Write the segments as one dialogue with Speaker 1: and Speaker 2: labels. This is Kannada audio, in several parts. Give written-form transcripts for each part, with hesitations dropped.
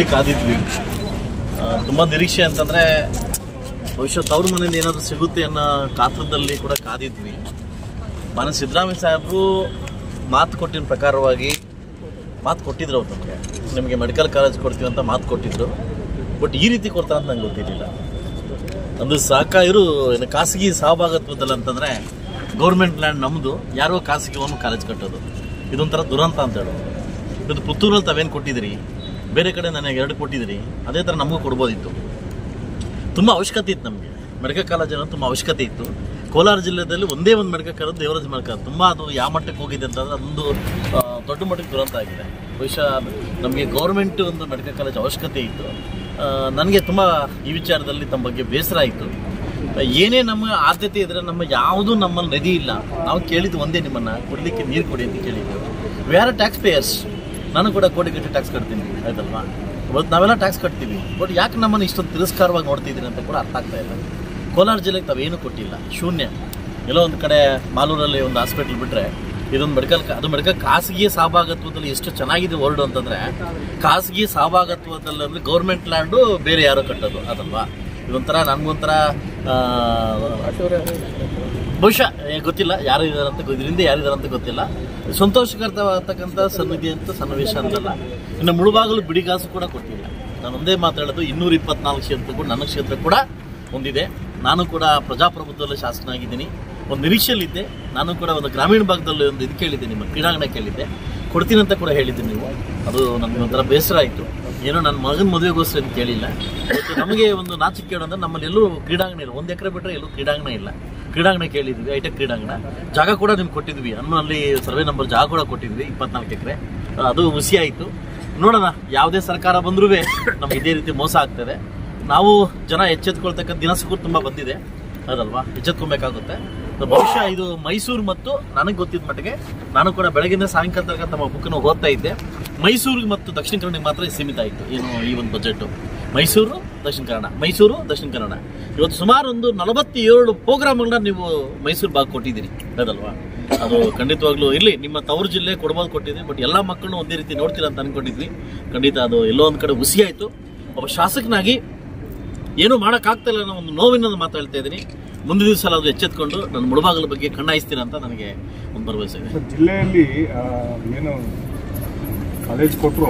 Speaker 1: ಅಂತೇಳಿ ಕಾದಿದ್ವಿ. ತುಂಬ ನಿರೀಕ್ಷೆ ಅಂತಂದರೆ ಬಹುಶಃ ತವ್ರ ಮನೆಯಿಂದ ಏನಾದರೂ ಸಿಗುತ್ತೆ ಅನ್ನೋ ಕಾತ್ರದಲ್ಲಿ ಕೂಡ ಕಾದಿದ್ವಿ. ಮಾನ್ಯ ಸಿದ್ದರಾಮಯ್ಯ ಸಾಹೇಬರು ಮಾತು ಕೊಟ್ಟಿನ ಪ್ರಕಾರವಾಗಿ ಮಾತು ಕೊಟ್ಟಿದ್ರು. ಅವ್ರು ನಿಮಗೆ ಮೆಡಿಕಲ್ ಕಾಲೇಜ್ ಕೊಡ್ತೀವಿ ಅಂತ ಮಾತು ಕೊಟ್ಟಿದ್ರು. ಬಟ್ ಈ ರೀತಿ ಕೊಡ್ತಾರೆ ಅಂತ ನಂಗೆ ಗೊತ್ತಿರಲಿಲ್ಲ. ಒಂದು ಇವರು ಏನು ಖಾಸಗಿ ಸಹಭಾಗಿತ್ವದಲ್ಲಿ ಅಂತಂದರೆ ಗೌರ್ಮೆಂಟ್ ಲ್ಯಾಂಡ್ ನಮ್ಮದು, ಯಾರೋ ಖಾಸಗಿ ಒಂದು ಕಾಲೇಜ್ ಕಟ್ಟೋದು ಇದೊಂಥರ ದುರಂತ ಅಂತ ಹೇಳೋದು. ಇದು ಪುತ್ತೂರಲ್ಲಿ ತಾವೇನು ಕೊಟ್ಟಿದ್ದೀರಿ, ಬೇರೆ ಕಡೆ ನನಗೆ 2 ಕೊಟ್ಟಿದ್ದೀರಿ, ಅದೇ ಥರ ನಮಗೂ ಕೊಡ್ಬೋದಿತ್ತು. ತುಂಬ ಅವಶ್ಯಕತೆ ಇತ್ತು ನಮಗೆ ಮೆಡಿಕಲ್ ಕಾಲೇಜ್ ಅನ್ನೋದು, ತುಂಬ ಅವಶ್ಯಕತೆ ಇತ್ತು. ಕೋಲಾರ ಜಿಲ್ಲೆಯಲ್ಲಿ ಒಂದೇ ಒಂದು ಮೆಡಿಕಲ್ ಕಾಲೇಜ್ ದೇವರಾಜ ಮೆಡಿಕಲ್, ತುಂಬ ಅದು ಯಾವ ಮಟ್ಟಕ್ಕೆ ಹೋಗಿದೆ ಅಂತಂದರೆ ಅದೊಂದು ದೊಡ್ಡ ಮಟ್ಟಕ್ಕೆ ದುರಂತ ಆಗಿದೆ. ಬಹುಶಃ ನಮಗೆ ಗೌರ್ಮೆಂಟ್ ಒಂದು ಮೆಡಿಕಲ್ ಕಾಲೇಜ್ ಅವಶ್ಯಕತೆ ಇತ್ತು. ನನಗೆ ತುಂಬ ಈ ವಿಚಾರದಲ್ಲಿ ತಮ್ಮ ಬಗ್ಗೆ ಬೇಸರ ಆಯಿತು. ಏನೇ ನಮ್ಮ ಆದ್ಯತೆ ಇದ್ದರೆ ನಮ್ಮ ಯಾವುದೂ ನಮ್ಮಲ್ಲಿ ನದಿ ಇಲ್ಲ. ನಾವು ಕೇಳಿದ್ದು ಒಂದೇ, ನಿಮ್ಮನ್ನು ಕೊಡಲಿಕ್ಕೆ ನೀರು ಕೊಡಿ ಅಂತ ಕೇಳಿದ್ದೆವು. We are taxpayers. ನಾನು ಕೂಡ ಕೋಟಿಗಟ್ಟಲೆ ಟ್ಯಾಕ್ಸ್ ಕಟ್ತೀನಿ, ಆಯ್ತಲ್ವಾ? ಇವತ್ತು ನಾವೆಲ್ಲ ಟ್ಯಾಕ್ಸ್ ಕಟ್ತೀವಿ. ಬಟ್ ಯಾಕೆ ನಮ್ಮನ್ನು ಇಷ್ಟೊಂದು ತಿರಸ್ಕಾರವಾಗಿ ನೋಡ್ತಿದ್ದೀನಿ ಅಂತ ಕೂಡ ಅರ್ಥ ಆಗ್ತಾ ಇಲ್ಲ. ಕೋಲಾರ ಜಿಲ್ಲೆಗೆ ತಾವೇನು ಕೊಟ್ಟಿಲ್ಲ, ಶೂನ್ಯ. ಎಲ್ಲೋ ಒಂದು ಕಡೆ ಮಾಲೂರಲ್ಲಿ ಒಂದು ಹಾಸ್ಪಿಟ್ಲ್ ಬಿಟ್ಟರೆ ಇದೊಂದು ಮೆಡಿಕಲ್ ಖಾಸಗಿ ಸಹಭಾಗಿತ್ವದಲ್ಲಿ ಎಷ್ಟು ಚೆನ್ನಾಗಿದೆ ವರ್ಡ್ ಅಂತಂದರೆ, ಖಾಸಗಿ ಸಹಭಾಗಿತ್ವದಲ್ಲಿ ಅಂದರೆ ಗೌರ್ಮೆಂಟ್ ಲ್ಯಾಂಡು ಬೇರೆ ಯಾರೋ ಕಟ್ಟೋದು ಅದಲ್ವಾ? ಇದೊಂಥರ ನನಗೊಂಥರ ಬಹುಶಃ ಗೊತ್ತಿಲ್ಲ ಯಾರು ಇದಾರಂತ, ಇದರಿಂದ ಯಾರಿದಾರಂತ ಗೊತ್ತಿಲ್ಲ. ಸಂತೋಷಕರವಾಗತಕ್ಕಂಥ ಸನ್ನಿವೇಶ ಅಂತಲ್ಲ. ಇನ್ನು ಮುಳುಬಾಗಿಲು ಬಿಡಿಗಾಸು ಕೂಡ ಕೊಟ್ಟಿಲ್ಲ. ನಾನು ಒಂದೇ ಮಾತಾಡೋದು, 224 ಕ್ಷೇತ್ರ ಕೂಡ ನನ್ನ ಕ್ಷೇತ್ರ ಕೂಡ ಹೊಂದಿದೆ. ನಾನು ಕೂಡ ಪ್ರಜಾಪ್ರಭುತ್ವದಲ್ಲಿ ಶಾಸಕನಾಗಿದ್ದೀನಿ. ಒಂದು ನಿರೀಕ್ಷೆಯಲ್ಲಿದ್ದೆ. ನಾನು ಕೂಡ ಒಂದು ಗ್ರಾಮೀಣ ಭಾಗದಲ್ಲಿ ಒಂದು ಇದು ಕೇಳಿದ್ದೆ, ನಿಮ್ಮ ಕ್ರೀಡಾಂಗಣ ಕೇಳಿದ್ದೆ, ಕೊಡ್ತೀನಿ ಅಂತ ಕೂಡ ಹೇಳಿದ್ದೀನಿ ನೀವು. ಅದು ನನಗೆ ಒಂಥರ ಬೇಸರ ಆಯಿತು. ಏನೋ ನನ್ನ ಮಗನ ಮದುವೆಗೋಸ್ಕರ ಅಂತ ಕೇಳಿಲ್ಲ. ಮತ್ತು ನಮಗೆ ಒಂದು ನಾಚಿಕೆ ಅಂದರೆ ನಮ್ಮಲ್ಲಿ ಎಲ್ಲೂ ಕ್ರೀಡಾಂಗಣ ಇಲ್ಲ. 1 ಎಕರೆ ಬಿಟ್ಟರೆ ಎಲ್ಲೂ ಕ್ರೀಡಾಂಗಣ ಇಲ್ಲ. ಕ್ರೀಡಾಂಗಣ ಕೇಳಿದ್ವಿ, ಹೈಟೆಕ್ ಕ್ರೀಡಾಂಗಣ. ಜಾಗ ಕೂಡ ನಿಮ್ಗೆ ಕೊಟ್ಟಿದ್ವಿ, ಅಲ್ಲಿ ಸರ್ವೆ ನಂಬರ್ ಜಾಗ ಕೂಡ ಕೊಟ್ಟಿದ್ವಿ, 24 ಎಕರೆ. ಅದು ಹುಸಿ ಆಯಿತು. ನೋಡೋಣ, ಯಾವುದೇ ಸರ್ಕಾರ ಬಂದರೂ ನಮ್ಗೆ ಇದೇ ರೀತಿ ಮೋಸ ಆಗ್ತದೆ. ನಾವು ಜನ ಎಚ್ಚೆತ್ಕೊಳ್ತಕ್ಕಂಥ ದಿನಸಗಳು ತುಂಬ ಬಂದಿದೆ, ಅದಲ್ವಾ? ಎಚ್ಚೆತ್ಕೊಬೇಕಾಗುತ್ತೆ. ಬಹುಶಃ ಇದು ಮೈಸೂರು ಮತ್ತು ನನಗೆ ಗೊತ್ತಿದ್ದ ಮಟ್ಟಿಗೆ, ನಾನು ಕೂಡ ಬೆಳಗಿನ ಸಾಯಂಕಾಲ ತನಕ ತಮ್ಮ ಬುಕ್ಕನ್ನು ಓದ್ತಾ ಇದ್ದೆ. ಮೈಸೂರಿಗೆ ಮತ್ತು ದಕ್ಷಿಣ ಕನ್ನಡಕ್ಕೆ ಮಾತ್ರ ಸೀಮಿತ ಆಯಿತು ಏನು ಈ ಒಂದು ಬಜೆಟು. ಮೈಸೂರು ದಕ್ಷಿಣ ಕನ್ನಡ ಇವತ್ತು ಸುಮಾರು ಒಂದು 47 ಪ್ರೋಗ್ರಾಮ್ಗಳನ್ನ ನೀವು ಮೈಸೂರು ಭಾಗ ಕೊಟ್ಟಿದ್ದೀರಿ, ಅದಲ್ವಾ? ಅದು ಖಂಡಿತವಾಗ್ಲೂ ಇರಲಿ, ನಿಮ್ಮ ತವರು ಜಿಲ್ಲೆ ಕೊಡ್ಬೋದು ಕೊಟ್ಟಿದ್ವಿ. ಬಟ್ ಎಲ್ಲ ಮಕ್ಕಳನ್ನು ಒಂದೇ ರೀತಿ ನೋಡ್ತೀರಾ ಅಂತ ಅಂದ್ಕೊಂಡಿದ್ವಿ. ಖಂಡಿತ ಅದು ಎಲ್ಲೋ ಒಂದು ಕಡೆ ಹುಸಿ ಆಯಿತು. ಒಬ್ಬ ಶಾಸಕನಾಗಿ ಏನೂ ಮಾಡೋಕ್ಕಾಗ್ತಿಲ್ಲ ಅನ್ನೋ ಒಂದು ನೋವಿನ ಮಾತಾಡ್ತಾ ಇದ್ದೀನಿ. ಮುಂದಿನ ದಿವಸ ಅದು ಎಚ್ಚೆತ್ಕೊಂಡು ನನ್ನ ಮುಳುಬಾಗಿಲ ಬಗ್ಗೆ ಕಣ್ಣಾಯಿಸ್ತೀನಿ ಅಂತ ನನಗೆ ಒಂದು ಭರವಸೆ ಇದೆ.
Speaker 2: ಜಿಲ್ಲೆಯಲ್ಲಿ ಏನು ಕಾಲೇಜ್ ಕೊಟ್ಟರು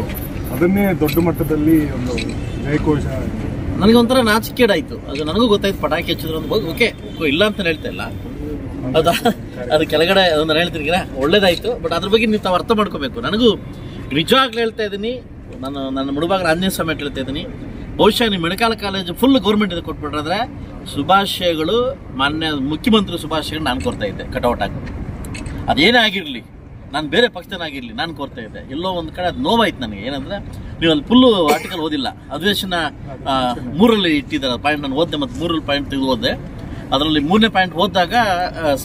Speaker 2: ಅದನ್ನೇ ದೊಡ್ಡ ಮಟ್ಟದಲ್ಲಿ ಒಂದು ಜಯಕೋಶ,
Speaker 1: ನನಗೆ ಒಂಥರ ನಾಚಿಕೆಡಾಯಿತು. ಅದು ನನಗೂ ಗೊತ್ತಾಯ್ತು, ಪಟಾಕಿ ಹಚ್ಚಿದ್ರು ಅಂತ. ಓಕೆ, ಇಲ್ಲ ಅಂತ ಹೇಳ್ತಾ ಇಲ್ಲ, ಅದು ಕೆಳಗಡೆ ಅದನ್ನು ಹೇಳ್ತೀನಿ, ಒಳ್ಳೇದಾಯಿತು. ಬಟ್ ಅದ್ರ ಬಗ್ಗೆ ನೀವು ತಾವು ಅರ್ಥ ಮಾಡ್ಕೋಬೇಕು. ನನಗೂ ನಿಜವಾಗ್ಲೂ ಹೇಳ್ತಾ ಇದ್ದೀನಿ, ನನ್ನ ಮುಳುಬಾಗಿಲ ಆಂಜನೇಯ ಸ್ವಾಮಿ ಅಂತ ಹೇಳ್ತಾ ಇದ್ದೀನಿ. ಬಹುಶಃ ನೀವು ಮೆಡಿಕಲ್ ಕಾಲೇಜು ಫುಲ್ ಗೌರ್ಮೆಂಟ್ ಇದು ಕೊಟ್ಬಿಟ್ರೆ ಶುಭಾಶಯಗಳು, ಮಾನ್ಯ ಮುಖ್ಯಮಂತ್ರಿ ಶುಭಾಶಯಗಳು ನಾನು ಕೊಡ್ತಾ ಇದ್ದೆ, ಕಟೌಟ್ ಹಾಕಿ. ಅದೇನೇ ಆಗಿರಲಿ, ನಾನು ಬೇರೆ ಪಕ್ಷದನಾಗಿರಲಿ, ನಾನು ಕೊಡ್ತಾ ಇದ್ದೆ. ಎಲ್ಲೋ ಒಂದು ಕಡೆ ಅದು ನೋವಾಯ್ತು ನನಗೆ. ಏನಂದರೆ ನೀವು ಅಲ್ಲಿ ಫುಲ್ಲು ಆರ್ಟಿಕಲ್ ಓದಿಲ್ಲ, ಅಧಿವೇಶನ 3ರಲ್ಲಿ ಇಟ್ಟಿದ್ದಾರೆ ಪಾಯಿಂಟ್. ನಾನು ಓದಿದೆ, ಮತ್ತು 3 ಪಾಯಿಂಟ್ ತೆಗೆದು ಓದಿದೆ. ಅದರಲ್ಲಿ 3ನೇ ಪಾಯಿಂಟ್ ಓದಿದಾಗ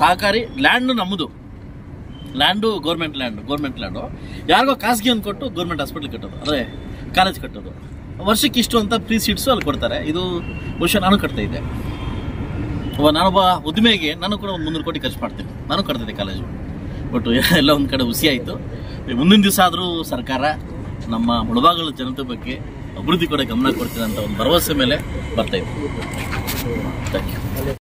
Speaker 1: ಸಹಕಾರಿ ಲ್ಯಾಂಡು ನಮ್ಮದು, ಲ್ಯಾಂಡು ಗೌರ್ಮೆಂಟ್ ಲ್ಯಾಂಡು ಯಾರಿಗೋ ಖಾಸಗಿ ಅಂತ ಕೊಟ್ಟು ಗೌರ್ಮೆಂಟ್ ಹಾಸ್ಪಿಟ್ಲ್ ಕಟ್ಟೋದು, ಅಂದರೆ ಕಾಲೇಜ್ ಕಟ್ಟೋದು. ವರ್ಷಕ್ಕೆ ಇಷ್ಟು ಅಂತ ಫ್ರೀ ಸೀಟ್ಸು ಅಲ್ಲಿ ಕೊಡ್ತಾರೆ. ಇದು ಬಹುಶಃ ನಾನು ಕಟ್ತಾ ಇದ್ದೆ. ನಾನೊಬ್ಬ ಉದ್ದಿಮೆಗೆ ನಾನು ಕೂಡ ಒಂದು 300 ಕೋಟಿ ಖರ್ಚು ಮಾಡ್ತೀನಿ. ನಾನು ಕಟ್ತಿದ್ದೆ ಕಾಲೇಜು. ಬಟ್ ಎಲ್ಲ ಒಂದು ಕಡೆ ಹುಸಿ ಆಯಿತು. ಮುಂದಿನ ದಿವಸ ಆದರೂ ಸರ್ಕಾರ ನಮ್ಮ ಮುಳುಬಾಗಿಲ ಜನತೆ ಬಗ್ಗೆ ಅಭಿವೃದ್ಧಿ ಕೂಡ ಗಮನ ಕೊಡ್ತೀನಿ ಅಂತ ಒಂದು ಭರವಸೆ ಮೇಲೆ ಬರ್ತಾಯಿದೆ. Thank you.